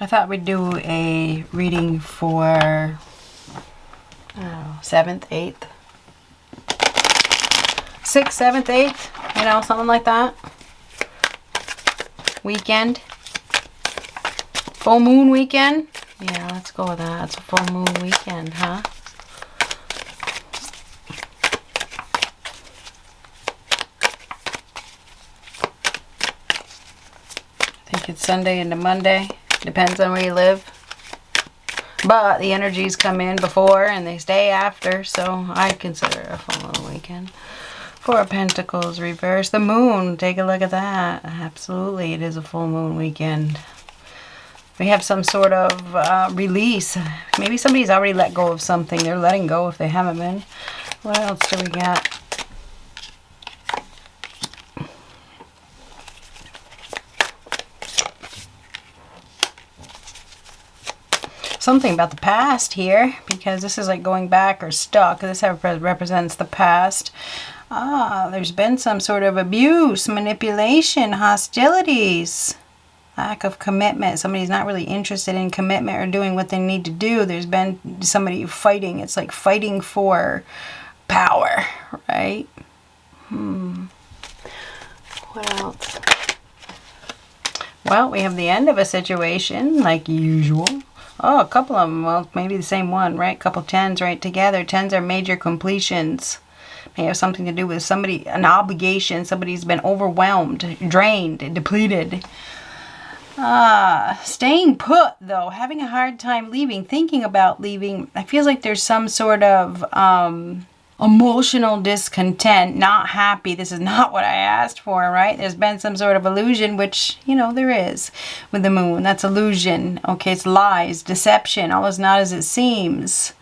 I thought we'd do a reading for 7th, 8th, 6th, 7th, 8th, you know, something like that. Weekend. Full moon weekend. Yeah, let's go with that. It's a full moon weekend, huh? I think it's Sunday into Monday. Depends on where you live. But the energies come in before and they stay after, so I consider it a full moon weekend. Four of Pentacles reverse. The moon, take a look at that. Absolutely, it is a full moon weekend. We have some sort of release. Maybe somebody's already let go of something. They're letting go if they haven't been. What else do we got? Something about the past here, because this is like going back or stuck. This represents the past. There's been some sort of abuse, manipulation, hostilities, lack of commitment. Somebody's not really interested in commitment or doing what they need to do. There's been somebody fighting. It's like fighting for power, right? What else? Well, we have the end of a situation, like usual. Oh, a couple of them. Well, maybe the same one, right? A couple tens right together. Tens are major completions. May have something to do with somebody, an obligation. Somebody's been overwhelmed, drained, depleted. Staying put, though. Having a hard time leaving. Thinking about leaving. I feel like there's some sort of emotional discontent. Not happy. This is not what I asked for, right? There's been some sort of illusion, which, you know, there is with the moon. That's illusion. Okay, it's lies, deception. All is not as it seems.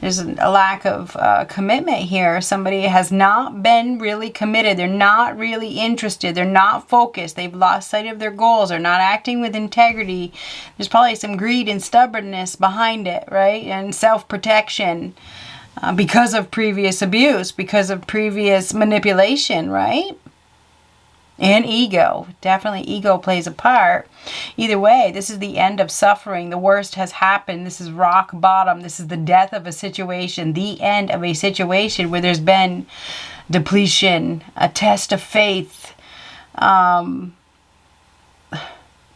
There's a lack of commitment here. Somebody has not been really committed. They're not really interested. They're not focused. They've lost sight of their goals. They're not acting with integrity. There's probably some greed and stubbornness behind it, right? And self-protection because of previous abuse, because of previous manipulation, right? And ego. Definitely ego plays a part. Either way, this is the end of suffering. The worst has happened. This is rock bottom. This is the death of a situation. The end of a situation where there's been depletion, a test of faith,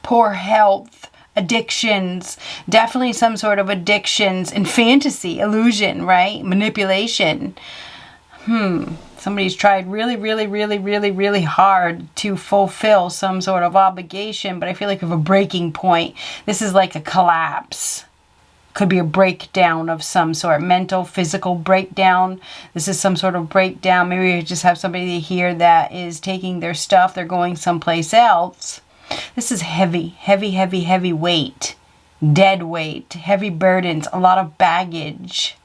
poor health, addictions. Definitely some sort of addictions and fantasy, illusion, right? Manipulation. Somebody's tried really hard to fulfill some sort of obligation, but I feel like we have a breaking point. This is like a collapse. Could be a breakdown of some sort. Mental, physical breakdown. This is some sort of breakdown. Maybe we just have somebody here that is taking their stuff. They're going someplace else. This is heavy weight. Dead weight. Heavy burdens. A lot of baggage.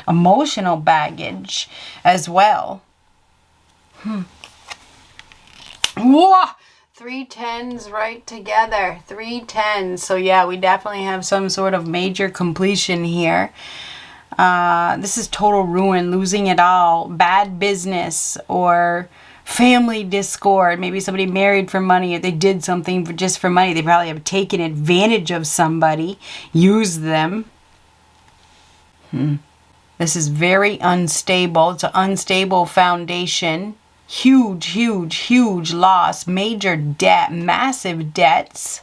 Emotional baggage as well. Whoa! 3 tens right together. 3 tens. So yeah, we definitely have some sort of major completion here. This is total ruin, losing it all, bad business, or family discord. Maybe somebody married for money, or they did something just for money. They probably have taken advantage of somebody, used them. This is very unstable. It's an unstable foundation. Huge loss. Major debt. Massive debts.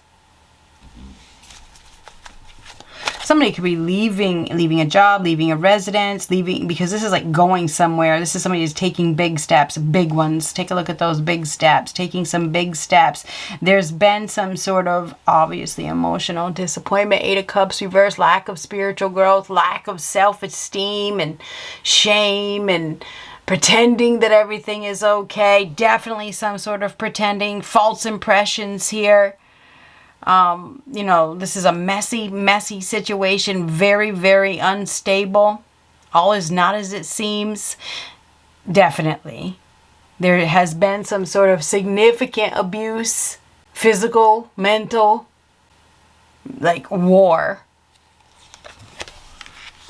Somebody could be leaving a job, leaving a residence, leaving, because this is like going somewhere. This is somebody who's taking big steps, big ones. Take a look at those big steps, taking some big steps. There's been some sort of, obviously, emotional disappointment. 8 of Cups reverse, lack of spiritual growth, lack of self-esteem and shame and pretending that everything is okay. Definitely some sort of pretending, false impressions here. You know, this is a messy situation. Very unstable. All is not as it seems. Definitely. There has been some sort of significant abuse. Physical, mental. Like war.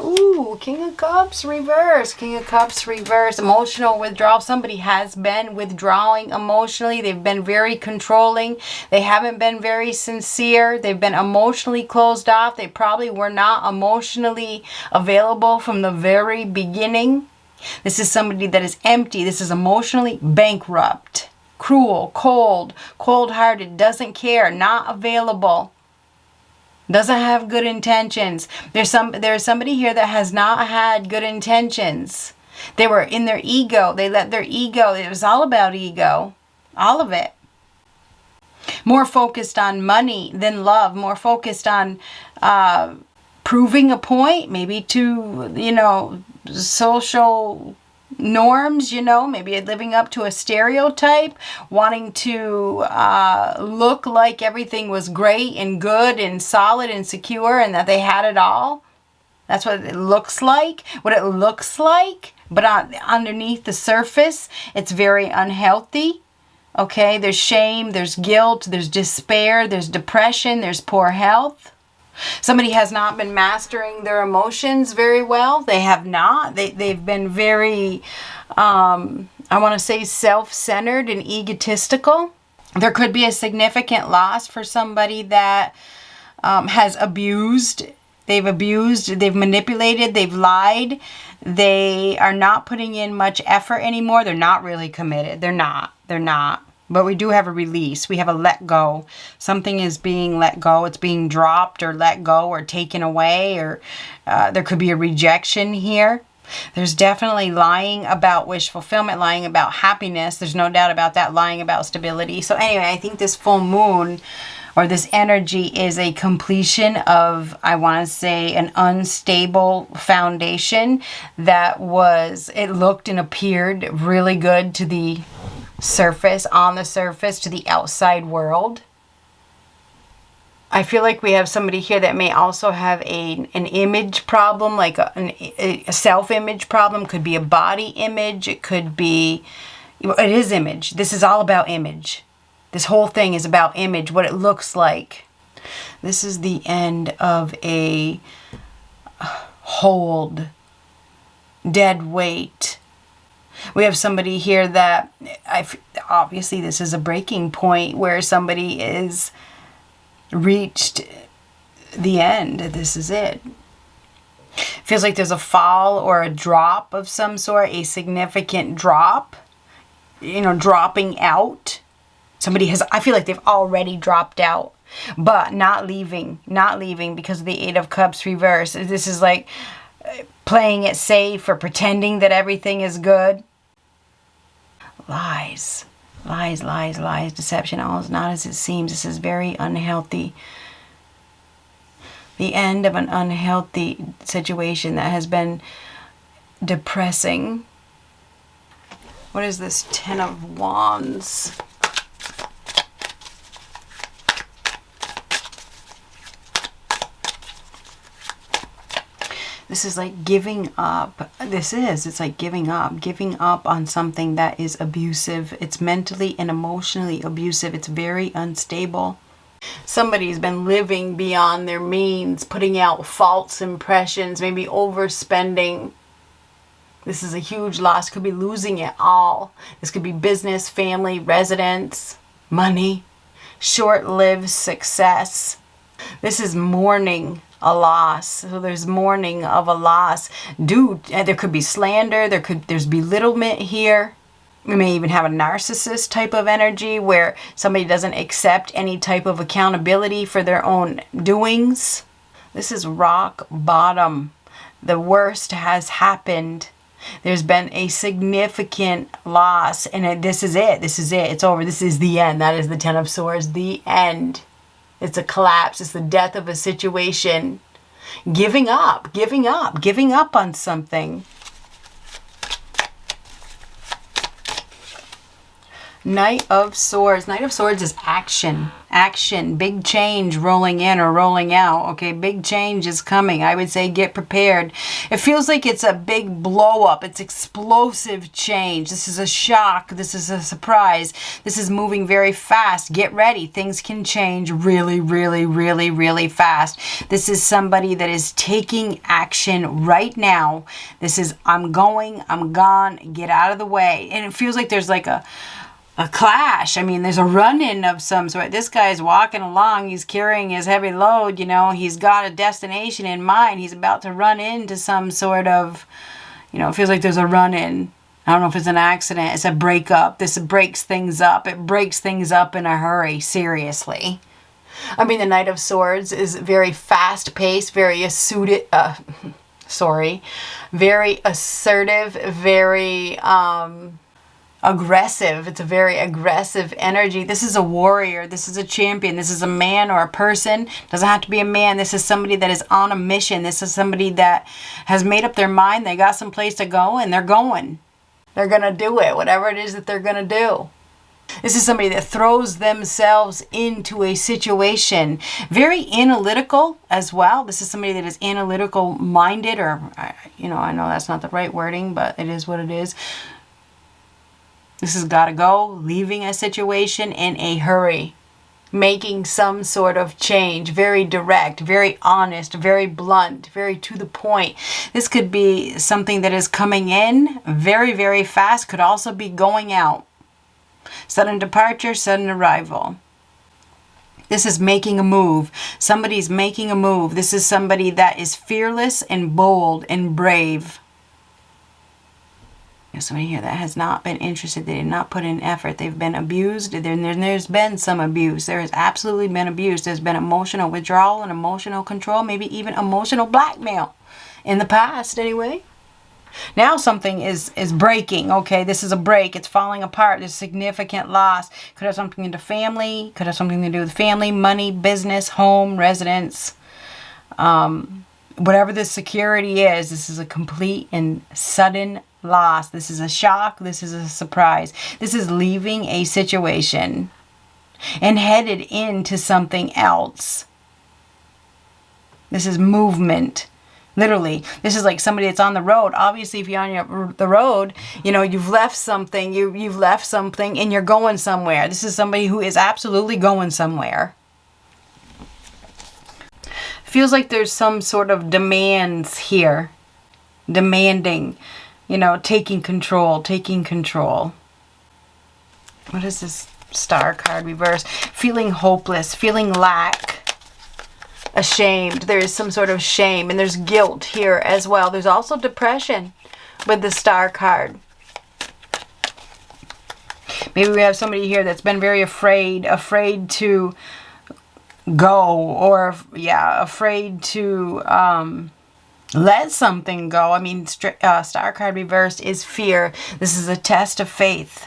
Ooh, King of Cups reverse. King of Cups reverse. Emotional withdrawal. Somebody has been withdrawing emotionally. They've been very controlling. They haven't been very sincere. They've been emotionally closed off. They probably were not emotionally available from the very beginning. This is somebody that is empty. This is emotionally bankrupt. Cruel, cold-hearted, doesn't care, not available. Doesn't have good intentions. There's somebody here that has not had good intentions. They were in their ego. They let their ego, it was all about ego. All of it. More focused on money than love. More focused on proving a point, maybe to, social norms, maybe living up to a stereotype, wanting to look like everything was great and good and solid and secure and that they had it all. That's what it looks like. But underneath the surface, it's very unhealthy. Okay, there's shame, there's guilt, there's despair, there's depression, there's poor health. Somebody has not been mastering their emotions very well. They have not. They've been very, I want to say, self-centered and egotistical. There could be a significant loss for somebody that has abused. They've manipulated, they've lied. They are not putting in much effort anymore. They're not really committed. They're not. But we do have a release. We have a let go. Something is being let go. It's being dropped or let go or taken away, or there could be a rejection here. There's definitely lying about wish fulfillment, lying about happiness. There's no doubt about that, lying about stability. So anyway, I think this full moon or this energy is a completion of, I want to say, an unstable foundation that it looked and appeared really good to the surface, to the outside world. I feel like we have somebody here that may also have an image problem, like a self-image problem. Could be a body image. It could be, it is image. This is all about image. This whole thing is about image, what it looks like. This is the end of a hold, dead weight. We have somebody here that, obviously this is a breaking point where somebody is reached the end. This is it. Feels like there's a fall or a drop of some sort, a significant drop, dropping out. I feel like they've already dropped out, but not leaving because of the Eight of Cups reverse. This is like playing it safe or pretending that everything is good. Lies, deception. All is not as it seems. This is very unhealthy. The end of an unhealthy situation that has been depressing. What is this? 10 of Wands. This is like giving up. It's like giving up on something that is abusive. It's mentally and emotionally abusive. It's very unstable. Somebody's been living beyond their means, putting out false impressions, maybe overspending. This is a huge loss. Could be losing it all. This could be business, family, residence, money, short-lived success. This is mourning a loss. So there's mourning of a loss. There could be slander. There's belittlement here. We may even have a narcissist type of energy where somebody doesn't accept any type of accountability for their own doings. This is rock bottom. The worst has happened. There's been a significant loss, and this is it. It's over. This is the end. That is the 10 of Swords. The end. It's a collapse. It's the death of a situation. Giving up on something. Knight of Swords. Knight of Swords is action. Action. Big change rolling in or rolling out. Okay, big change is coming. I would say get prepared. It feels like it's a big blow up. It's explosive change. This is a shock. This is a surprise. This is moving very fast. Get ready. Things can change really, really, really, really fast. This is somebody that is taking action right now. This is, I'm going, I'm gone, get out of the way. And it feels like there's like a clash. I mean, there's a run-in of some sort. This guy's walking along. He's carrying his heavy load. You know, he's got a destination in mind. He's about to run into some sort of, you know, it feels like there's a run-in. I don't know if it's an accident. It's a breakup. This breaks things up. It breaks things up in a hurry. Seriously. I mean, the Knight of Swords is very fast-paced, very very assertive, very, aggressive. It's a very aggressive energy. This is a warrior. This is a champion. This is a man or a person. Doesn't have to be a man. This is somebody that is on a mission. This is somebody that has made up their mind. They got some place to go and they're going. They're going to do it. Whatever it is that they're going to do. This is somebody that throws themselves into a situation. Very analytical as well. This is somebody that is analytical minded, or, you know, I know that's not the right wording, but it is what it is. This has got to go, leaving a situation in a hurry, making some sort of change, very direct, very honest, very blunt, very to the point. This could be something that is coming in very, very fast, could also be going out. Sudden departure, sudden arrival. This is making a move. Somebody's making a move. This is somebody that is fearless and bold and brave. There's somebody here that has not been interested. They did not put in effort. They've been abused. There's been some abuse. There has absolutely been abuse. There's been emotional withdrawal and emotional control, maybe even emotional blackmail in the past anyway. Now something is breaking. Okay, this is a break. It's falling apart. There's significant loss. Could have something to do with family. Could have something to do with family, money, business, home, residence. Whatever this security is, this is a complete and sudden loss. This is a shock. This is a surprise. This is leaving a situation and headed into something else. This is movement. Literally, this is like somebody that's on the road. Obviously, if you're on the road, you know, you've left something, you've left something and you're going somewhere. This is somebody who is absolutely going somewhere. Feels like there's some sort of demands here. Demanding, you know, taking control. What is this Star card reverse? Feeling hopeless, feeling lack, ashamed. There is some sort of shame and there's guilt here as well. There's also depression with the Star card. Maybe we have somebody here that's been very afraid to go, or afraid to let something go. I mean, Star card reversed is fear. This is a test of faith.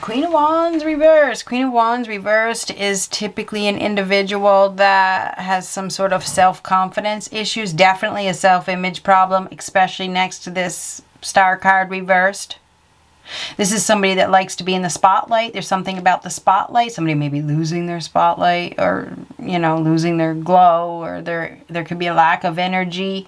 Queen of Wands reversed. Queen of Wands reversed is typically an individual that has some sort of self-confidence issues. Definitely a self-image problem, especially next to this Star card reversed. This is somebody that likes to be in the spotlight. There's something about the spotlight. Somebody may be losing their spotlight, or, you know, losing their glow, or there could be a lack of energy,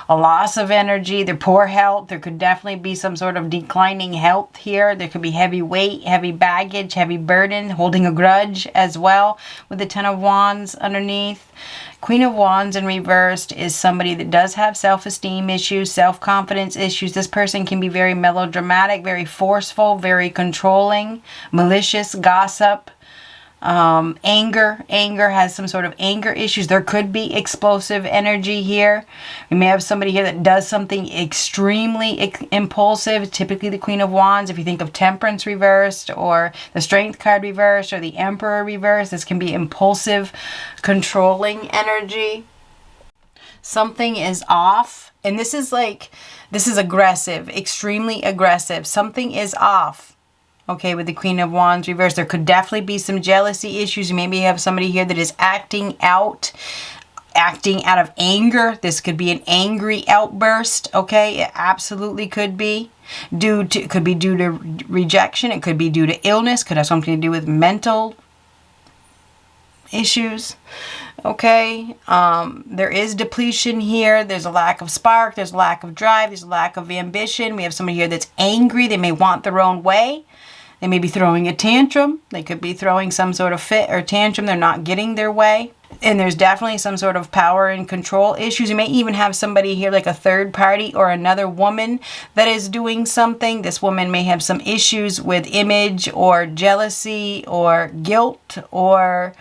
a loss of energy, their poor health. There could definitely be some sort of declining health here. There could be heavy weight, heavy baggage, heavy burden, holding a grudge as well with the Ten of Wands underneath. Queen of Wands in reversed is somebody that does have self-esteem issues, self-confidence issues. This person can be very melodramatic, very forceful, very controlling, malicious, gossip, anger. Anger has some sort of anger issues. There could be explosive energy here. We may have somebody here that does something extremely impulsive, typically the Queen of Wands. If you think of Temperance reversed, or the Strength card reversed, or the Emperor reversed, this can be impulsive, controlling energy. Something is off, and this is aggressive, extremely aggressive. Something is off. Okay, with the Queen of Wands reversed, there could definitely be some jealousy issues. You maybe have somebody here that is acting out acting out of anger. This could be an angry outburst, okay? It absolutely could be. It could be due to rejection. It could be due to illness. Could have something to do with mental issues, okay? There is depletion here. There's a lack of spark. There's a lack of drive. There's a lack of ambition. We have somebody here that's angry. They may want their own way. They may be throwing a tantrum. They could be throwing some sort of fit or tantrum. They're not getting their way. And there's definitely some sort of power and control issues. You may even have somebody here like a third party or another woman that is doing something. This woman may have some issues with image or jealousy or guilt or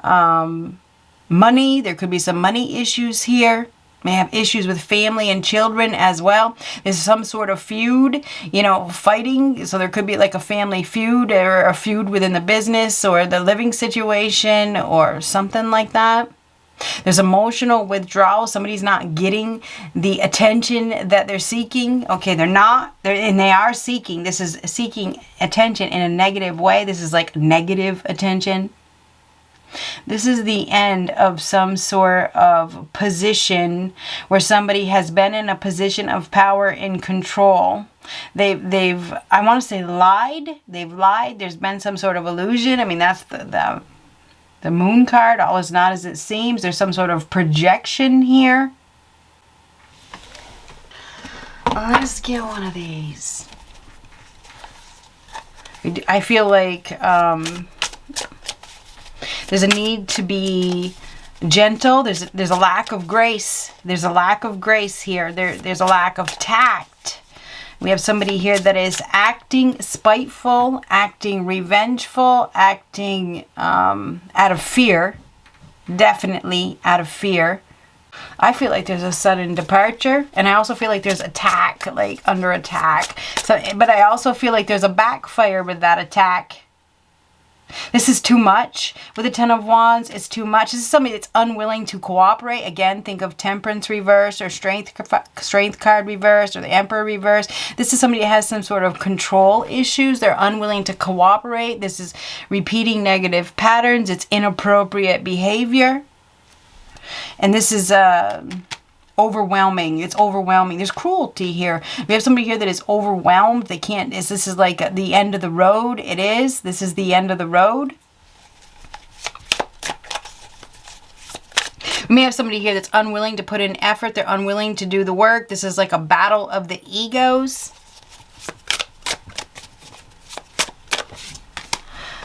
money. There could be some money issues here. May have issues with family and children as well. There's some sort of feud, you know, fighting. So there could be like a family feud or a feud within the business or the living situation or something like that. There's emotional withdrawal. Somebody's not getting the attention that they're seeking. Okay, they are seeking. This is seeking attention in a negative way. This is like negative attention. This is the end of some sort of position where somebody has been in a position of power and control. They've I want to say lied. They've lied. There's been some sort of illusion. I mean, that's the moon card. All is not as it seems. There's some sort of projection here. Let's get one of these. I feel like there's a need to be gentle. There's a lack of grace. There's a lack of grace here. There's a lack of tact. We have somebody here that is acting spiteful, acting revengeful, acting out of fear. Definitely out of fear. I feel like there's a sudden departure, and I also feel like there's attack, like under attack. So, but I also feel like there's a backfire with that attack. This is too much. With the Ten of Wands, it's too much. This is somebody that's unwilling to cooperate. Again, think of Temperance reverse or Strength card reverse or the Emperor reverse. This is somebody that has some sort of control issues. They're unwilling to cooperate. This is repeating negative patterns. It's inappropriate behavior. And this is overwhelming. It's overwhelming. There's cruelty here. We have somebody here that is overwhelmed. They can't, this is like the end of the road. It is. This is the end of the road. We may have somebody here that's unwilling to put in effort. They're unwilling to do the work. This is like a battle of the egos.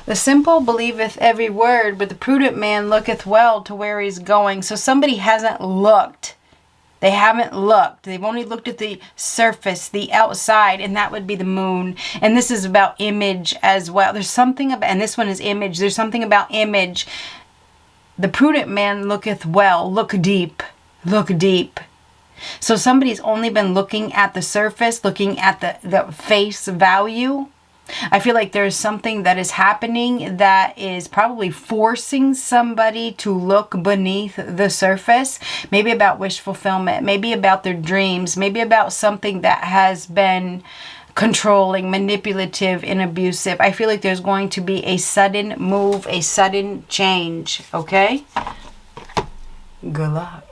The simple believeth every word, but the prudent man looketh well to where he's going. So somebody hasn't looked. They haven't looked. They've only looked at the surface, the outside, and that would be the moon. And this is about image as well. There's something about, and this one is image. There's something about image. The prudent man looketh well. Look deep. Look deep. So somebody's only been looking at the surface, looking at the face value. I feel like there's something that is happening that is probably forcing somebody to look beneath the surface. Maybe about wish fulfillment, maybe about their dreams, maybe about something that has been controlling, manipulative, and abusive. I feel like there's going to be a sudden move, a sudden change, okay? Good luck.